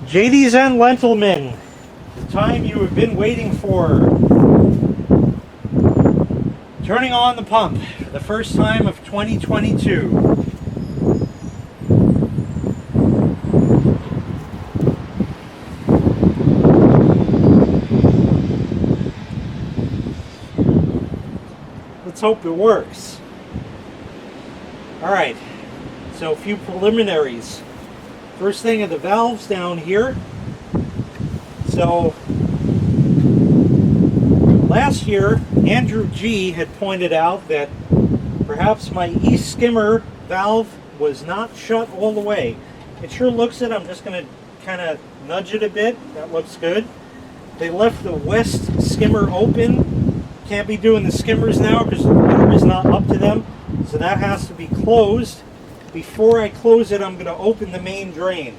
JD's and Lentilmen, the time you have been waiting for. Turning on the pump for the first time of 2022. Let's hope it works. Alright, so a few preliminaries. First thing are the valves down here. So last year Andrew G had pointed out that perhaps my east skimmer valve was not shut all the way. It sure looks it. I'm just going to kind of nudge it a bit. That looks good. They left the west skimmer open. Can't be doing the skimmers now because the water is not up to them. So that has to be closed. Before I close it, I'm going to open the main drain.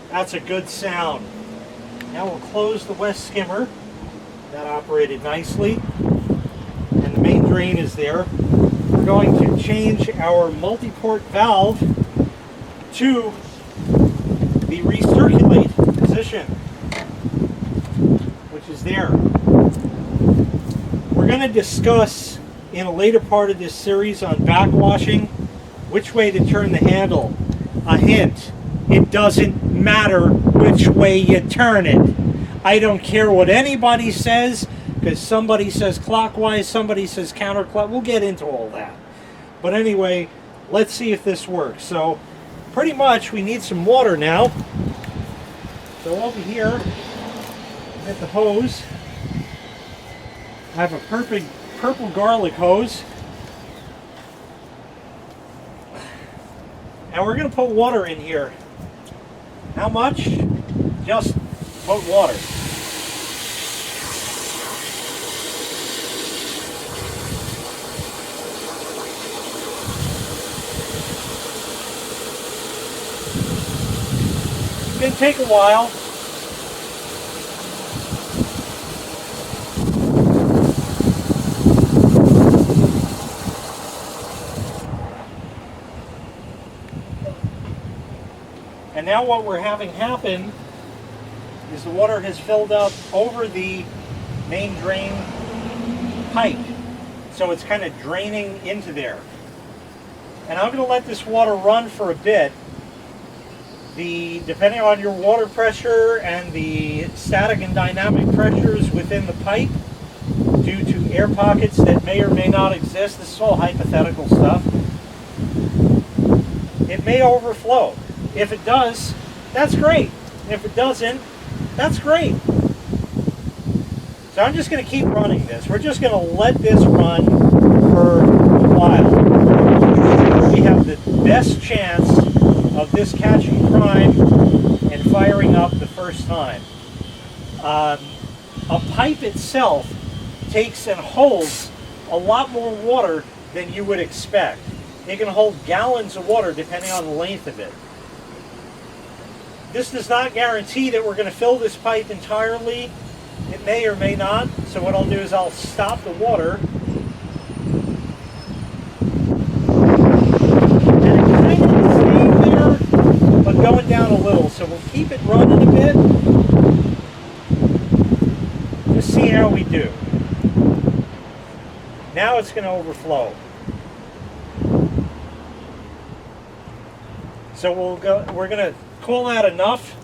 That's a good sound. Now we'll close the west skimmer. That operated nicely. And the main drain is there. We're going to change our multi-port valve to the recirculate position, which is there. We're going to discuss in a later part of this series on backwashing which way to turn the handle. A hint, it doesn't matter which way you turn it. I don't care what anybody says, because somebody says clockwise, somebody says counterclockwise. We'll get into all that. But anyway, let's see if this works. So pretty much we need some water now. So over here, get the hose. I have a perfect purple garlic hose. And we're going to put water in here. How much? Just put water. It's going to take a while. And now what we're having happen is the water has filled up over the main drain pipe. So it's kind of draining into there. And I'm going to let this water run for a bit. Depending on your water pressure and the static and dynamic pressures within the pipe, due to air pockets that may or may not exist, this is all hypothetical stuff, it may overflow. If it does, that's great. If it doesn't, that's great. So I'm just going to keep running this. We're just going to let this run for a while. We have the best chance of this catching prime and firing up the first time. A pipe itself takes and holds a lot more water than you would expect. It can hold gallons of water depending on the length of it. This does not guarantee that we're going to fill this pipe entirely. It may or may not. So what I'll do is I'll stop the water. And it kind of is staying there, but going down a little. So we'll keep it running a bit. Just see how we do. Now it's going to overflow. So we're going to cool that enough.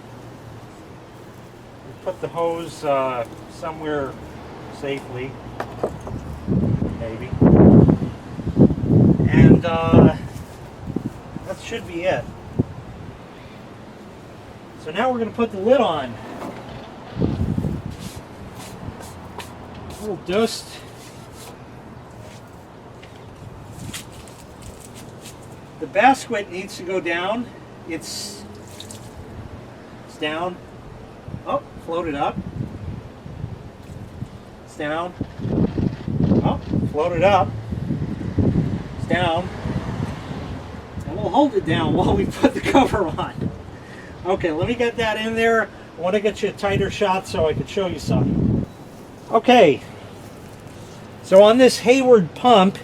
Put the hose somewhere safely, maybe. And that should be it. So now we're going to put the lid on. A little dust. The basket needs to go down. It's down. Oh, floated up. It's down. Oh, floated up. It's down. And we'll hold it down while we put the cover on. Okay, let me get that in there. I want to get you a tighter shot so I can show you something. Okay. So on this Hayward pump,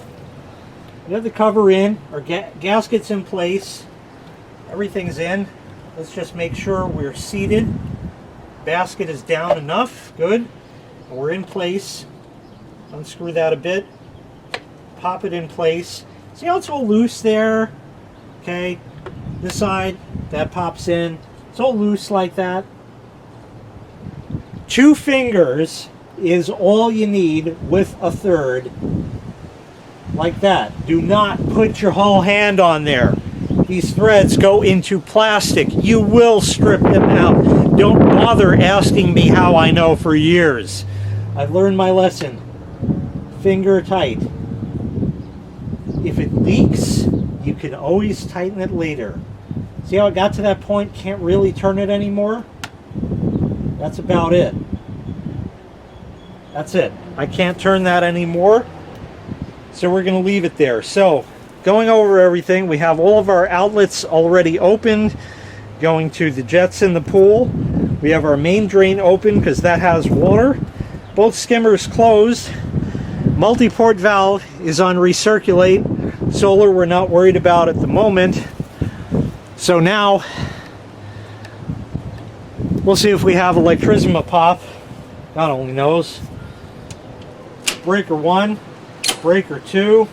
we have the cover in, our gasket's in place, everything's in. Let's just make sure we're seated. Basket is down enough. Good. And we're in place. Unscrew that a bit. Pop it in place. See how it's all loose there? Okay. This side, that pops in. It's all loose like that. 2 fingers is all you need with a third. Like that. Do not put your whole hand on there. These threads go into plastic. You will strip them out. Don't bother asking me how I know for years. I've learned my lesson. Finger tight. If it leaks, you can always tighten it later. See how it got to that point? Can't really turn it anymore? That's about it. That's it. I can't turn that anymore. So we're going to leave it there. So, going over everything, we have all of our outlets already opened, going to the jets in the pool. We have our main drain open because that has water. Both skimmers closed. Multi-port valve is on recirculate. Solar we're not worried about at the moment. So now, we'll see if we have electrisma pop. God only knows. Breaker 1, breaker 2.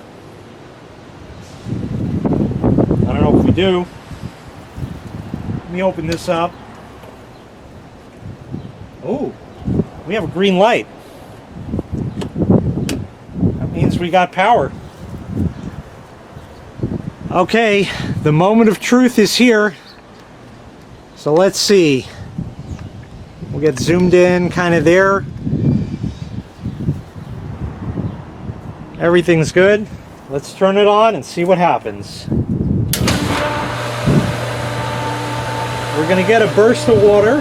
I don't know if we do. Let me open this up. Oh, we have a green light. That means we got power. Okay, the moment of truth is here. So let's see. We'll get zoomed in kind of there. Everything's good. Let's turn it on and see what happens. We're going to get a burst of water.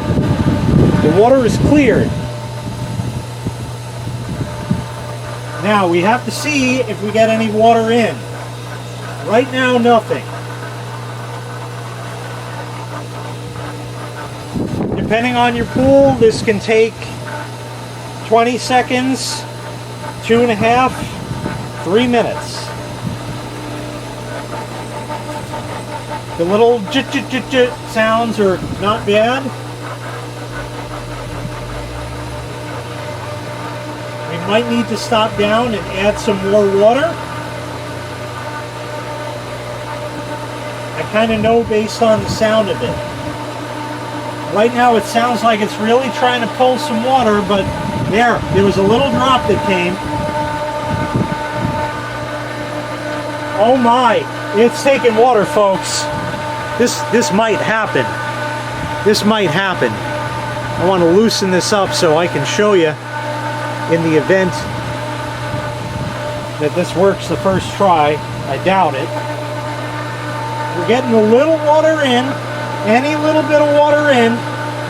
The water is cleared. Now we have to see if we get any water in. Right now, nothing. Depending on your pool, this can take 20 seconds, 2.5, 3 minutes. The little jit jit jit jit sounds are not bad. We might need to stop down and add some more water. I kind of know based on the sound of it. Right now it sounds like it's really trying to pull some water, but there was a little drop that came. Oh my, it's taking water, folks. This might happen. This might happen. I want to loosen this up so I can show you in the event that this works the first try. I doubt it. We're getting a little water in. Any little bit of water in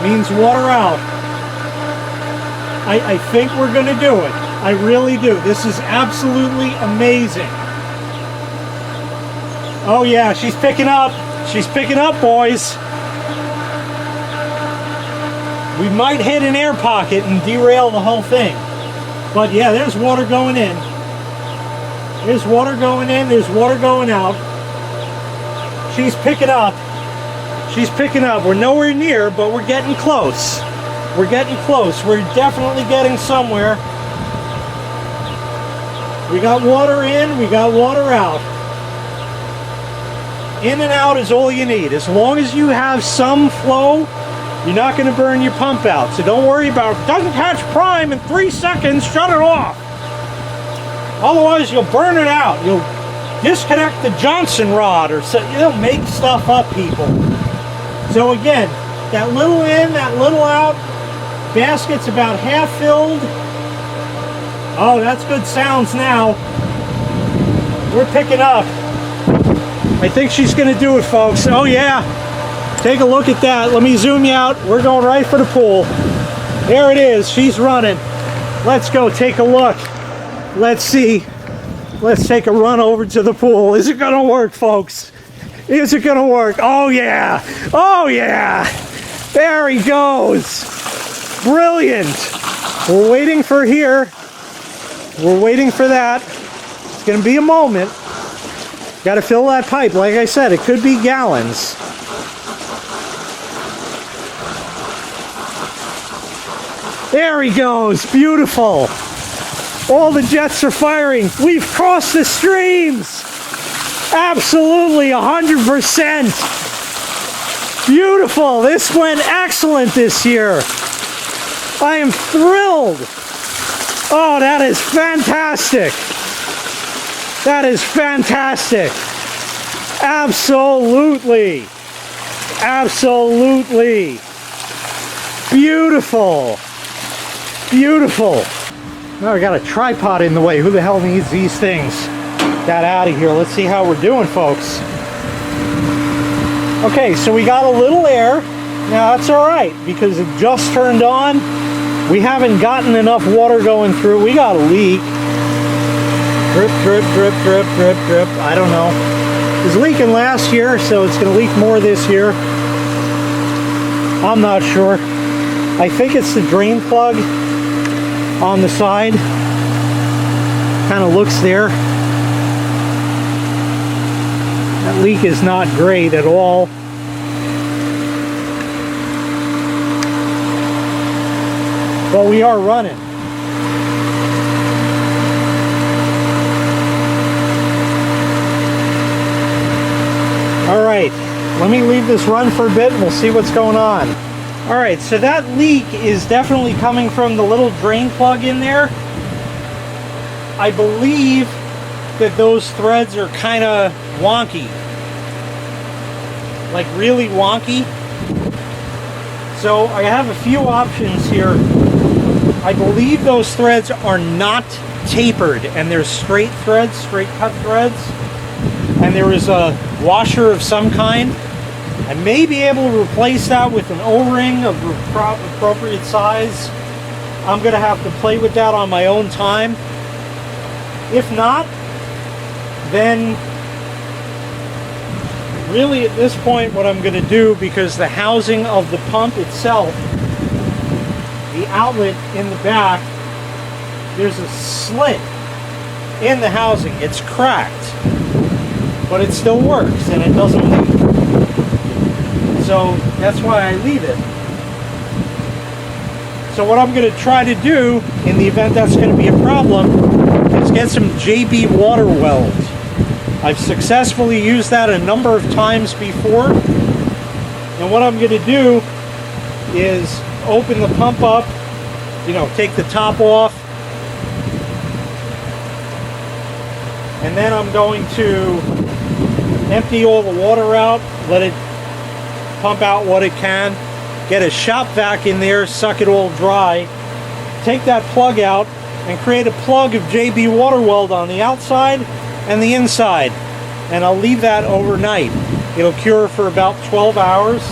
means water out. I think we're going to do it. I really do. This is absolutely amazing. Oh yeah, she's picking up. She's picking up, boys. We might hit an air pocket and derail the whole thing. But yeah, there's water going in. There's water going in. There's water going out. She's picking up. She's picking up. We're nowhere near, but we're getting close. We're getting close. We're definitely getting somewhere. We got water in. We got water out. In and out is all you need. As long as you have some flow, you're not going to burn your pump out. So don't worry about it. Doesn't catch prime in 3 seconds, shut it off. Otherwise, you'll burn it out. You'll disconnect the Johnson rod or so. You'll make stuff up, people. So again, that little in, that little out. Basket's about half filled. Oh, that's good sounds now. We're picking up. I think she's going to do it, folks. Oh, yeah. Take a look at that. Let me zoom you out. We're going right for the pool. There it is. She's running. Let's go take a look. Let's see. Let's take a run over to the pool. Is it going to work, folks? Is it going to work? Oh, yeah. Oh, yeah. There he goes. Brilliant. We're waiting for here. We're waiting for that. It's going to be a moment. Got to fill that pipe. Like I said, it could be gallons. There he goes. Beautiful. All the jets are firing. We've crossed the streams. Absolutely 100%. Beautiful. This went excellent this year. I am thrilled. Oh, that is fantastic. That is fantastic. Absolutely. Absolutely. Beautiful. Beautiful. Now I got a tripod in the way. Who the hell needs these things? Got out of here. Let's see how we're doing, folks. Okay, so we got a little air. Now that's all right because it just turned on. We haven't gotten enough water going through. We got a leak. Drip, drip, drip, drip, drip, drip. I don't know. It was leaking last year, so it's going to leak more this year. I'm not sure. I think it's the drain plug on the side. Kind of looks there. That leak is not great at all. But we are running. All right, let me leave this run for a bit and we'll see what's going on. All right, so that leak is definitely coming from the little drain plug in there. I believe that those threads are kind of wonky. Like really wonky. So I have a few options here. I believe those threads are not tapered and they're straight threads, straight cut threads. And there is a washer of some kind. I may be able to replace that with an O-ring of appropriate size. I'm going to have to play with that on my own time. If not, then really at this point what I'm going to do, because the housing of the pump itself, the outlet in the back, there's a slit in the housing. It's cracked, but it still works and it doesn't leak. So that's why I leave it. So what I'm going to try to do in the event that's going to be a problem is get some JB water weld. I've successfully used that a number of times before. And what I'm going to do is open the pump up, you know, take the top off. And then I'm going to empty all the water out, let it pump out what it can, get a shop vac in there, suck it all dry, take that plug out, and create a plug of JB water weld on the outside and the inside. And I'll leave that overnight. It'll cure for about 12 hours,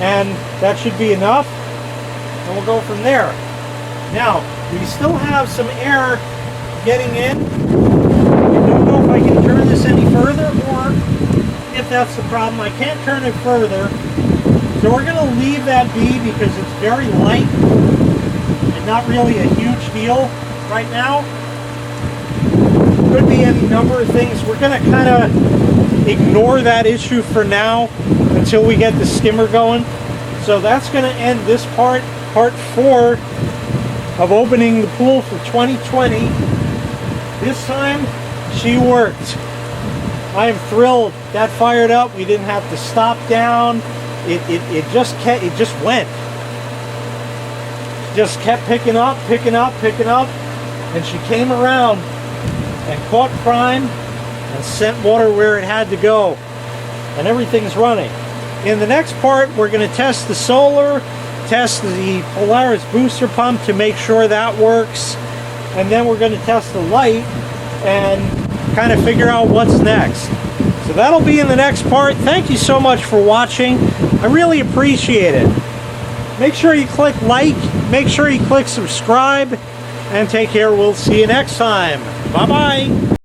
and that should be enough, and we'll go from there. Now, we still have some air getting in. I don't know if I can turn this any further, or if that's the problem, I can't turn it further. So we're going to leave that be because it's very light and not really a huge deal right now. Could be any number of things. We're going to kind of ignore that issue for now until we get the skimmer going. So that's going to end this part 4 of opening the pool for 2020. This time, she worked. I am thrilled. That fired up. We didn't have to stop down. It just went. Just kept picking up, and she came around and caught prime and sent water where it had to go, and everything's running. In the next part, we're going to test the solar, test the Polaris booster pump to make sure that works, and then we're going to test the light and kind of figure out what's next. So that'll be in the next part. Thank you so much for watching. I really appreciate it. Make sure you click like, make sure you click subscribe, and take care. We'll see you next time. Bye-bye.